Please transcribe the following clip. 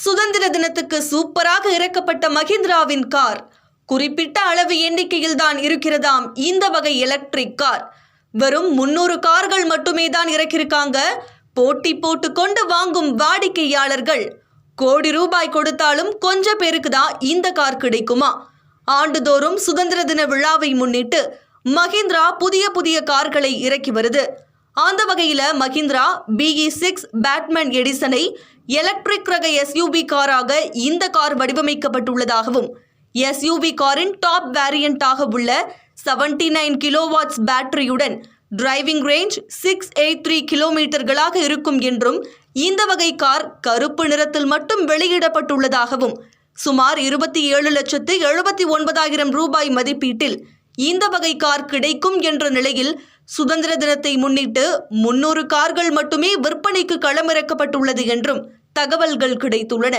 சுதந்திர தினத்துக்கு சூப்பராக இறக்கப்பட்ட மஹிந்திராவின் கார். குறிப்பிட்ட அளவு எண்ணிக்கையில் தான் இருக்கிறதாம் இந்த வகை எலக்ட்ரிக் கார். வெறும் 300 கார்கள் மட்டுமே தான் இறக்கிருக்காங்க. போட்டி போட்டு கொண்டு வாங்கும் வாடிக்கையாளர்கள் கோடி ரூபாய் கொடுத்தாலும் கொஞ்ச பேருக்கு தான் இந்த கார் கிடைக்குமா? ஆண்டுதோறும் சுதந்திர தின விழாவை முன்னிட்டு மஹிந்திரா புதிய கார்களை இறக்கி வருது. அந்த வகையில் மஹிந்திரா BE6 பேட்மேன் எடிசனை எலக்ட்ரிக் ரக SUV காராக இந்த கார் வடிவமைக்கப்பட்டுள்ளதாகவும், SUV காரின் டாப் வேரியண்டாக உள்ள 79 கிலோவாட்ஸ் பேட்டரியுடன் டிரைவிங் ரேஞ்ச் 683 கிலோமீட்டர்களாக இருக்கும் என்றும், இந்த வகை கார் கருப்பு நிறத்தில் மட்டும் வெளியிடப்பட்டுள்ளதாகவும், சுமார் 27,79,000 ரூபாய் மதிப்பீட்டில் இந்த வகை கார் கிடைக்கும் என்ற நிலையில் சுதந்திர தினத்தை முன்னிட்டு 300 கார்கள் மட்டுமே விற்பனைக்கு களமிறக்கப்பட்டுள்ளது என்றும் தகவல்கள் கிடைத்துள்ளன.